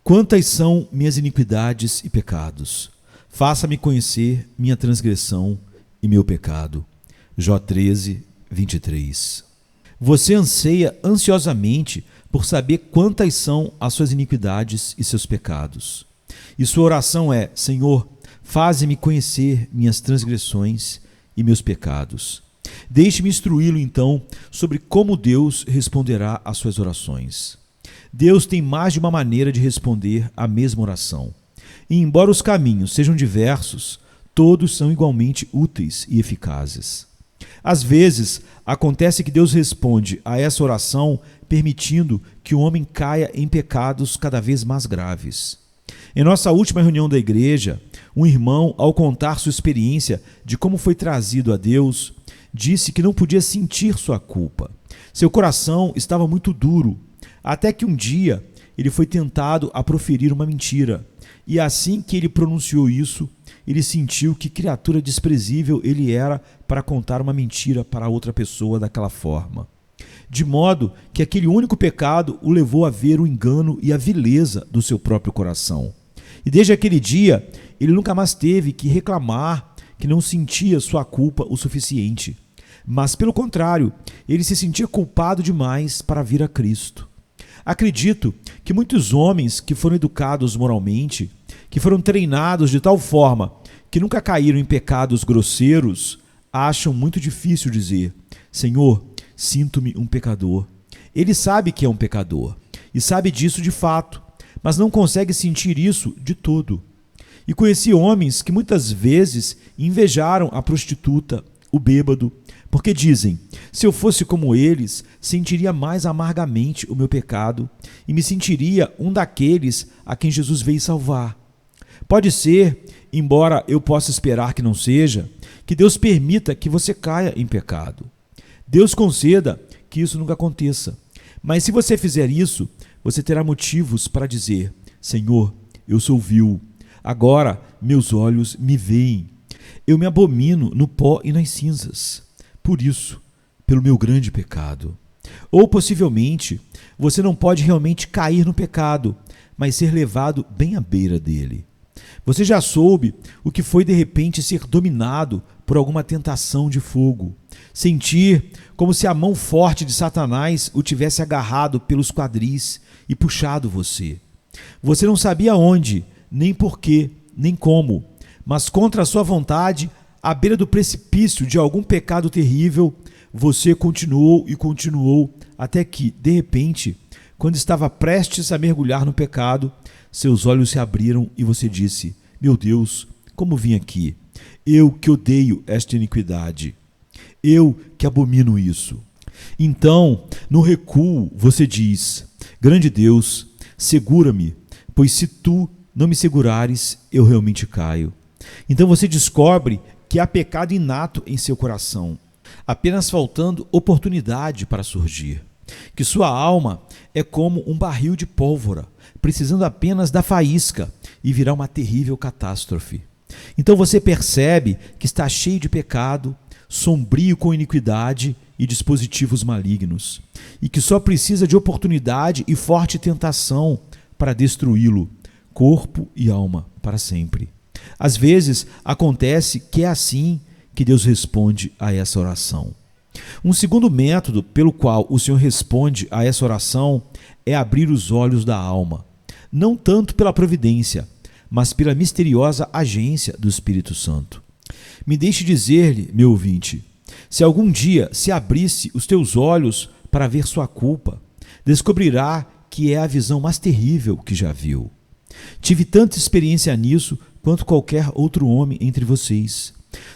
Quantas são minhas iniquidades e pecados? Faça-me conhecer minha transgressão e meu pecado. Jó 13, 23. Você anseia ansiosamente por saber quantas são as suas iniquidades e seus pecados. E sua oração é: Senhor, faze-me conhecer minhas transgressões e meus pecados. Deixe-me instruí-lo, então, sobre como Deus responderá às suas orações. Deus tem mais de uma maneira de responder à mesma oração. E, embora os caminhos sejam diversos, todos são igualmente úteis e eficazes. Às vezes, acontece que Deus responde a essa oração permitindo que o homem caia em pecados cada vez mais graves. Em nossa última reunião da igreja, um irmão, ao contar sua experiência de como foi trazido a Deus, disse que não podia sentir sua culpa. Seu coração estava muito duro, até que um dia ele foi tentado a proferir uma mentira. E assim que ele pronunciou isso, ele sentiu que criatura desprezível ele era para contar uma mentira para outra pessoa daquela forma. De modo que aquele único pecado o levou a ver o engano e a vileza do seu próprio coração. E desde aquele dia, ele nunca mais teve que reclamar que não sentia sua culpa o suficiente. Mas, pelo contrário, ele se sentia culpado demais para vir a Cristo. Acredito que muitos homens que foram educados moralmente, que foram treinados de tal forma que nunca caíram em pecados grosseiros, acham muito difícil dizer: Senhor, sinto-me um pecador. Ele sabe que é um pecador e sabe disso de fato, mas não consegue sentir isso de todo. E conheci homens que muitas vezes invejaram a prostituta, o bêbado, porque dizem: se eu fosse como eles, sentiria mais amargamente o meu pecado e me sentiria um daqueles a quem Jesus veio salvar. Pode ser, embora eu possa esperar que não seja, que Deus permita que você caia em pecado. Deus conceda que isso nunca aconteça. Mas se você fizer isso, você terá motivos para dizer: Senhor, eu sou vil. Agora meus olhos me veem. Eu me abomino no pó e nas cinzas. Por isso, pelo meu grande pecado. Ou possivelmente, você não pode realmente cair no pecado, mas ser levado bem à beira dele. Você já soube o que foi de repente ser dominado por alguma tentação de fogo. Sentir como se a mão forte de Satanás o tivesse agarrado pelos quadris e puxado você. Você não sabia onde, nem porquê, nem como, mas contra a sua vontade, à beira do precipício de algum pecado terrível, você continuou e continuou, até que, de repente, quando estava prestes a mergulhar no pecado, seus olhos se abriram e você disse: meu Deus, como vim aqui? Eu que odeio esta iniquidade. Eu que abomino isso. Então, no recuo, você diz: grande Deus, segura-me, pois se tu não me segurares, eu realmente caio. Então você descobre que há pecado inato em seu coração, apenas faltando oportunidade para surgir. Que sua alma é como um barril de pólvora, precisando apenas da faísca e virá uma terrível catástrofe. Então você percebe que está cheio de pecado, sombrio com iniquidade e dispositivos malignos, e que só precisa de oportunidade e forte tentação para destruí-lo, corpo e alma, para sempre. Às vezes acontece que é assim que Deus responde a essa oração. Um segundo método pelo qual o Senhor responde a essa oração é abrir os olhos da alma, não tanto pela providência, mas pela misteriosa agência do Espírito Santo. Me deixe dizer-lhe, meu ouvinte, se algum dia se abrisse os teus olhos para ver sua culpa, descobrirá que é a visão mais terrível que já viu. Tive tanta experiência nisso quanto qualquer outro homem entre vocês.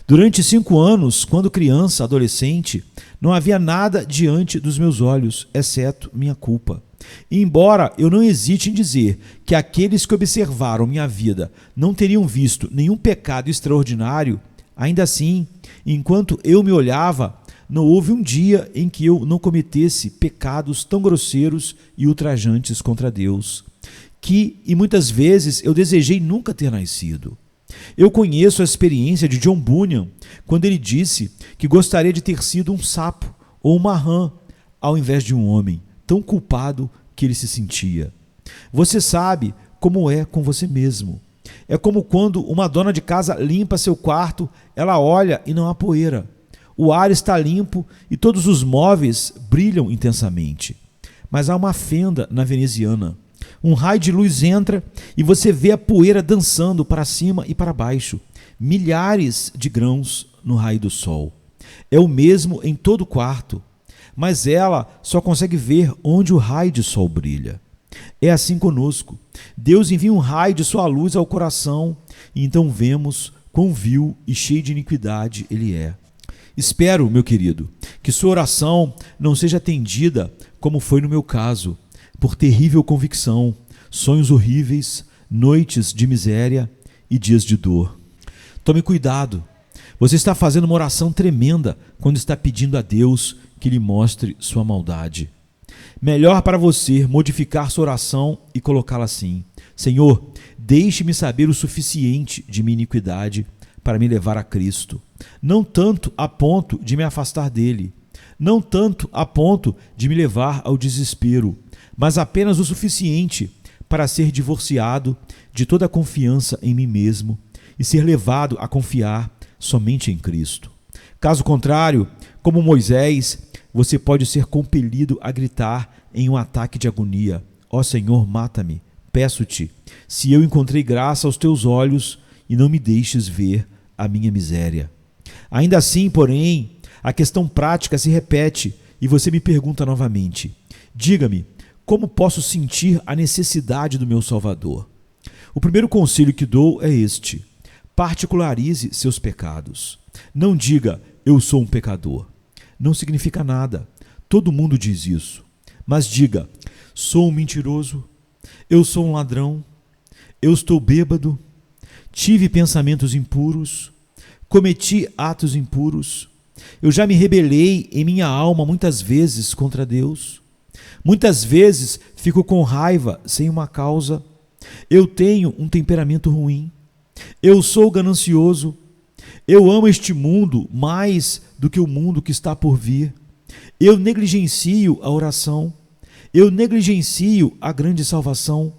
Durante 5 anos, quando criança, adolescente, não havia nada diante dos meus olhos, exceto minha culpa. E embora eu não hesite em dizer que aqueles que observaram minha vida não teriam visto nenhum pecado extraordinário, ainda assim, enquanto eu me olhava, não houve um dia em que eu não cometesse pecados tão grosseiros e ultrajantes contra Deus, e muitas vezes eu desejei nunca ter nascido. Eu conheço a experiência de John Bunyan, quando ele disse que gostaria de ter sido um sapo ou uma rã, ao invés de um homem, tão culpado que ele se sentia. Você sabe como é com você mesmo. É como quando uma dona de casa limpa seu quarto, ela olha e não há poeira. O ar está limpo e todos os móveis brilham intensamente. Mas há uma fenda na veneziana. Um raio de luz entra e você vê a poeira dançando para cima e para baixo. Milhares de grãos no raio do sol. É o mesmo em todo o quarto, mas ela só consegue ver onde o raio de sol brilha. É assim conosco. Deus envia um raio de sua luz ao coração e então vemos quão vil e cheio de iniquidade ele é. Espero, meu querido, que sua oração não seja atendida como foi no meu caso, por terrível convicção, sonhos horríveis, noites de miséria e dias de dor. Tome cuidado. Você está fazendo uma oração tremenda quando está pedindo a Deus que lhe mostre sua maldade. Melhor para você modificar sua oração e colocá-la assim: Senhor, deixe-me saber o suficiente de minha iniquidade para me levar a Cristo. Não tanto a ponto de me afastar dele, não tanto a ponto de me levar ao desespero, mas apenas o suficiente para ser divorciado de toda a confiança em mim mesmo e ser levado a confiar somente em Cristo. Caso contrário, como Moisés, você pode ser compelido a gritar em um ataque de agonia: ó Senhor, mata-me, peço-te, se eu encontrei graça aos teus olhos e não me deixes ver a minha miséria. Ainda assim, porém, a questão prática se repete e você me pergunta novamente: diga-me, como posso sentir a necessidade do meu Salvador? O primeiro conselho que dou é este: particularize seus pecados. Não diga, eu sou um pecador. Não significa nada. Todo mundo diz isso. Mas diga, sou um mentiroso, eu sou um ladrão, eu estou bêbado, tive pensamentos impuros, cometi atos impuros, eu já me rebelei em minha alma muitas vezes contra Deus. Muitas vezes fico com raiva sem uma causa. Eu tenho um temperamento ruim. Eu sou ganancioso. Eu amo este mundo mais do que o mundo que está por vir. Eu negligencio a oração. Eu negligencio a grande salvação.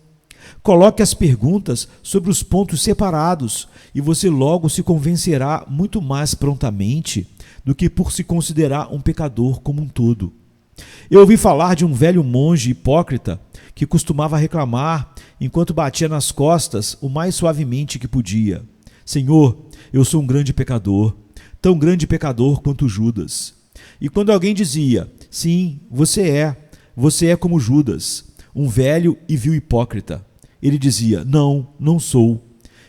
Coloque as perguntas sobre os pontos separados e você logo se convencerá muito mais prontamente do que por se considerar um pecador como um todo. Eu ouvi falar de um velho monge hipócrita que costumava reclamar enquanto batia nas costas o mais suavemente que podia: Senhor, eu sou um grande pecador, tão grande pecador quanto Judas. E quando alguém dizia: sim, você é como Judas, um velho e vil hipócrita, ele dizia: não, não sou.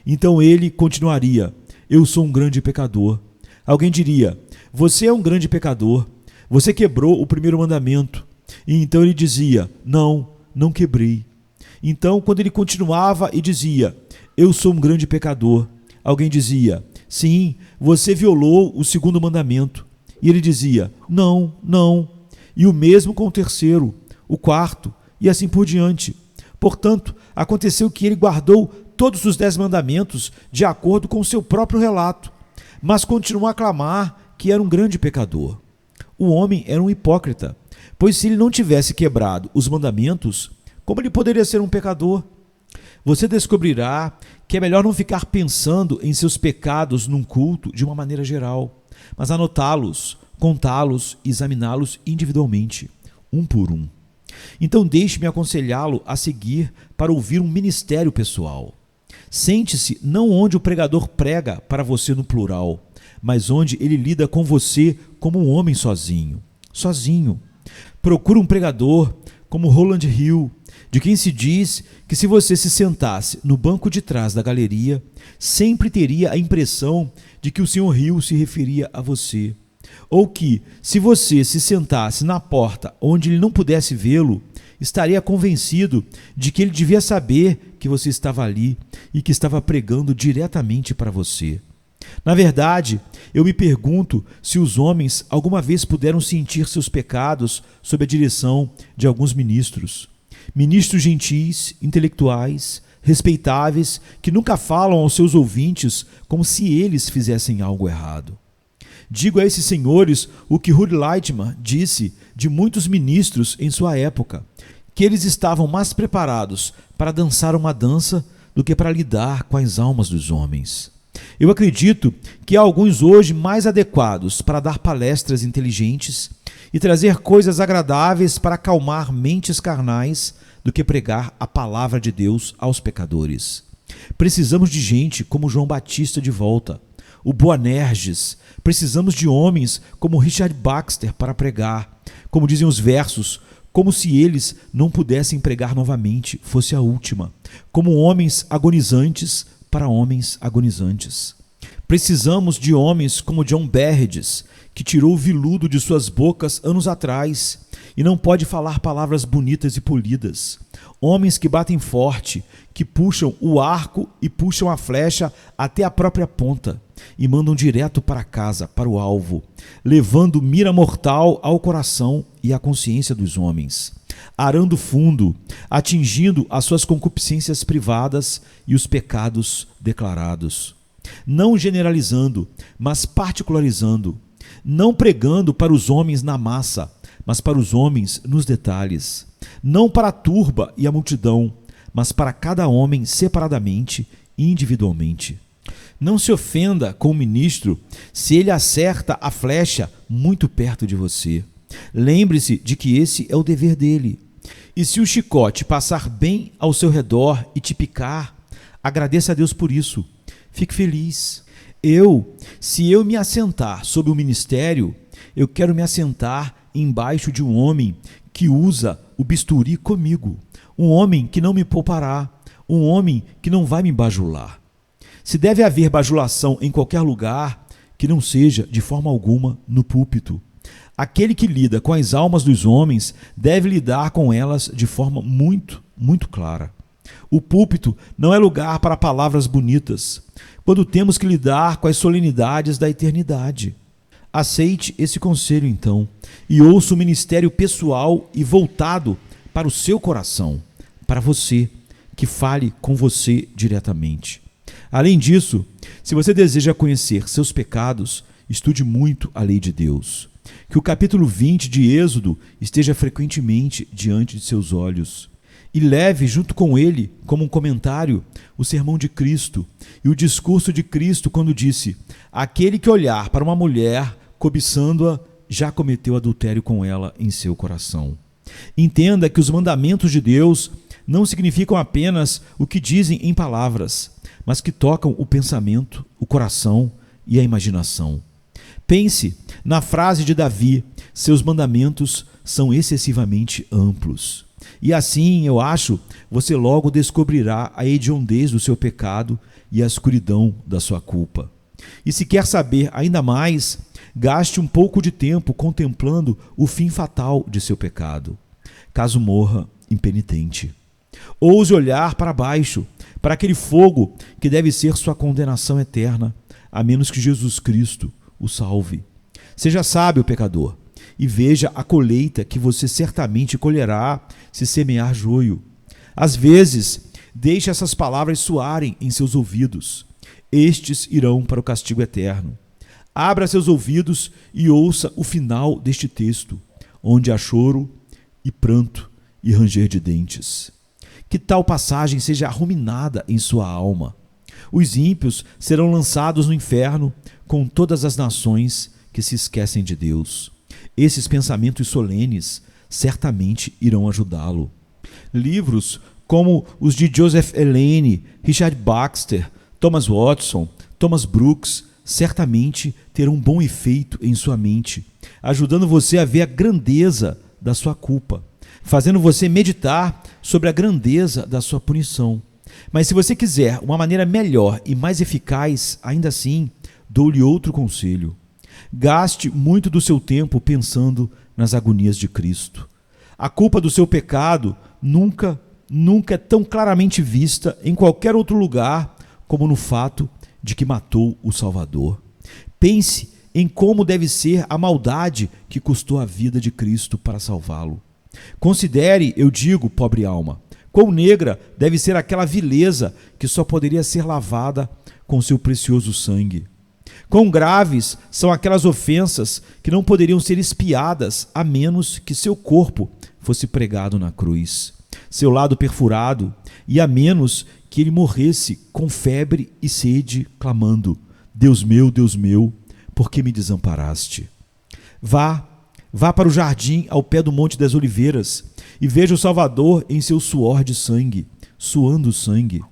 Então ele continuaria: eu sou um grande pecador. Alguém diria: você é um grande pecador, você quebrou o primeiro mandamento. E então ele dizia: não, não quebrei. Então, quando ele continuava e dizia: eu sou um grande pecador, alguém dizia: sim, você violou o segundo mandamento. E ele dizia: não, não. E o mesmo com o terceiro, o quarto, e assim por diante. Portanto, aconteceu que ele guardou todos os 10 mandamentos de acordo com o seu próprio relato, mas continuou a clamar que era um grande pecador. O homem era um hipócrita, pois se ele não tivesse quebrado os mandamentos, como ele poderia ser um pecador? Você descobrirá que é melhor não ficar pensando em seus pecados num culto de uma maneira geral, mas anotá-los, contá-los e examiná-los individualmente, um por um. Então deixe-me aconselhá-lo a seguir para ouvir um ministério pessoal. Sente-se não onde o pregador prega para você no plural, mas onde ele lida com você como um homem sozinho. Sozinho. Procure um pregador como Roland Hill, de quem se diz que se você se sentasse no banco de trás da galeria, sempre teria a impressão de que o Sr. Hill se referia a você. Ou que, se você se sentasse na porta onde ele não pudesse vê-lo, estaria convencido de que ele devia saber que você estava ali e que estava pregando diretamente para você. Na verdade, eu me pergunto se os homens alguma vez puderam sentir seus pecados sob a direção de alguns ministros. Ministros gentis, intelectuais, respeitáveis, que nunca falam aos seus ouvintes como se eles fizessem algo errado. Digo a esses senhores o que Rudy Lightman disse de muitos ministros em sua época, que eles estavam mais preparados para dançar uma dança do que para lidar com as almas dos homens. Eu acredito que há alguns hoje mais adequados para dar palestras inteligentes e trazer coisas agradáveis para acalmar mentes carnais do que pregar a palavra de Deus aos pecadores. Precisamos de gente como João Batista de volta, o Boanerges. Precisamos de homens como Richard Baxter para pregar, como dizem os versos, como se eles não pudessem pregar novamente, fosse a última, como homens agonizantes para homens agonizantes. Precisamos de homens como John Berridges, que tirou o viludo de suas bocas anos atrás e não pode falar palavras bonitas e polidas. Homens que batem forte, que puxam o arco e puxam a flecha até a própria ponta e mandam direto para casa, para o alvo, levando mira mortal ao coração e à consciência dos homens, arando fundo, atingindo as suas concupiscências privadas e os pecados declarados. Não generalizando, mas particularizando, não pregando para os homens na massa, mas para os homens nos detalhes, não para a turba e a multidão, mas para cada homem separadamente e individualmente. Não se ofenda com o ministro se ele acerta a flecha muito perto de você. Lembre-se de que esse é o dever dele. E se o chicote passar bem ao seu redor e te picar, agradeça a Deus por isso. Fique feliz. Se eu me assentar sob o ministério, eu quero me assentar embaixo de um homem que usa o bisturi comigo, um homem que não me poupará, um homem que não vai me bajular. Se deve haver bajulação em qualquer lugar, que não seja, de forma alguma, no púlpito. Aquele que lida com as almas dos homens deve lidar com elas de forma muito, muito clara. O púlpito não é lugar para palavras bonitas, quando temos que lidar com as solenidades da eternidade. Aceite esse conselho, então, e ouça o ministério pessoal e voltado para o seu coração, para você, que fale com você diretamente. Além disso, se você deseja conhecer seus pecados, estude muito a lei de Deus. Que o capítulo 20 de Êxodo esteja frequentemente diante de seus olhos. E leve junto com ele, como um comentário, o sermão de Cristo e o discurso de Cristo quando disse: aquele que olhar para uma mulher cobiçando-a, já cometeu adultério com ela em seu coração. Entenda que os mandamentos de Deus não significam apenas o que dizem em palavras, mas que tocam o pensamento, o coração e a imaginação. Pense na frase de Davi: seus mandamentos são excessivamente amplos. E assim, eu acho, você logo descobrirá a hediondez do seu pecado e a escuridão da sua culpa. E se quer saber ainda mais, gaste um pouco de tempo contemplando o fim fatal de seu pecado, caso morra impenitente. Ouse olhar para baixo, para aquele fogo que deve ser sua condenação eterna, a menos que Jesus Cristo o salve. Seja sábio, pecador, e veja a colheita que você certamente colherá se semear joio. Às vezes, deixe essas palavras soarem em seus ouvidos. Estes irão para o castigo eterno. Abra seus ouvidos e ouça o final deste texto, onde há choro e pranto e ranger de dentes. Que tal passagem seja ruminada em sua alma. Os ímpios serão lançados no inferno com todas as nações que se esquecem de Deus. Esses pensamentos solenes certamente irão ajudá-lo. Livros como os de Joseph Ellene, Richard Baxter, Thomas Watson, Thomas Brooks, certamente terão um bom efeito em sua mente, ajudando você a ver a grandeza da sua culpa, fazendo você meditar sobre a grandeza da sua punição. Mas se você quiser uma maneira melhor e mais eficaz, ainda assim, dou-lhe outro conselho. Gaste muito do seu tempo pensando nas agonias de Cristo. A culpa do seu pecado nunca é tão claramente vista em qualquer outro lugar como no fato de que matou o Salvador. Pense em como deve ser a maldade que custou a vida de Cristo para salvá-lo. Considere, eu digo, pobre alma, quão negra deve ser aquela vileza que só poderia ser lavada com seu precioso sangue. Quão graves são aquelas ofensas que não poderiam ser expiadas a menos que seu corpo fosse pregado na cruz, seu lado perfurado, e a menos que ele morresse com febre e sede, clamando: Deus meu, por que me desamparaste? Vá para o jardim ao pé do Monte das Oliveiras e veja o Salvador em seu suor de sangue, suando sangue.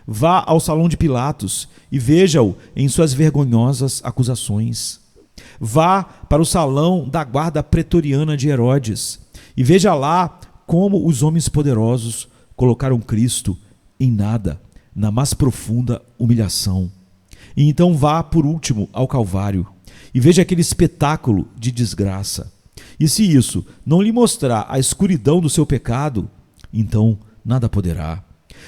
Vá ao salão de Pilatos e veja-o em suas vergonhosas acusações. Vá para o salão da guarda pretoriana de Herodes e veja lá como os homens poderosos colocaram Cristo em nada, na mais profunda humilhação. E então vá, por último, ao Calvário e veja aquele espetáculo de desgraça. E se isso não lhe mostrar a escuridão do seu pecado, então nada poderá.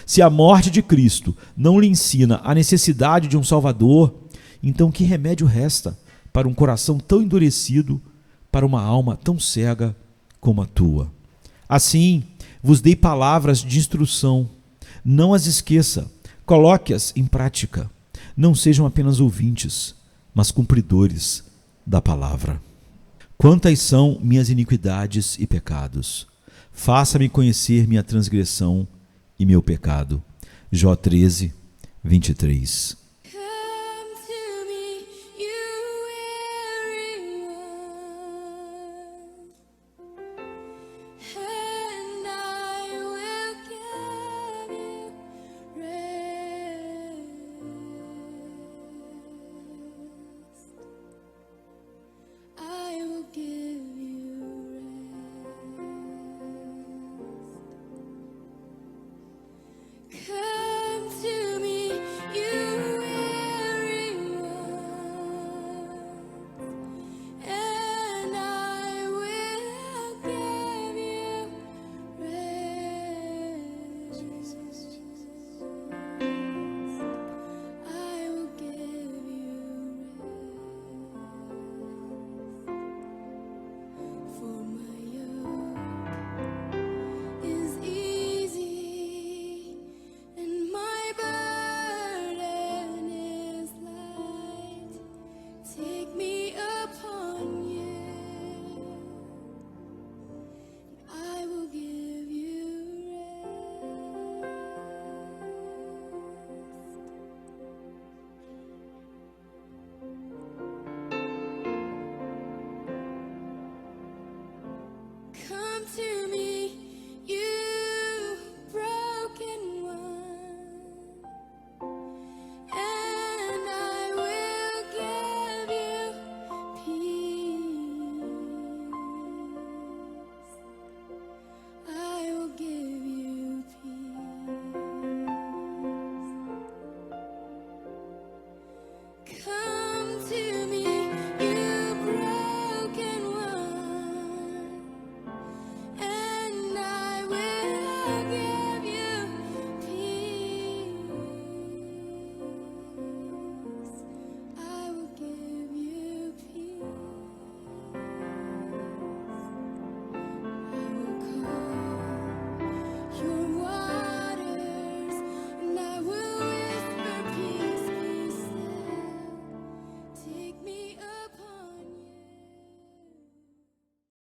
Se a morte de Cristo não lhe ensina a necessidade de um Salvador, então que remédio resta para um coração tão endurecido, para uma alma tão cega como a tua? Assim, vos dei palavras de instrução. Não as esqueça, coloque-as em prática. Não sejam apenas ouvintes, mas cumpridores da palavra. Quantas são minhas iniquidades e pecados? Faça-me conhecer minha transgressão e meu pecado. Jó 13, 23.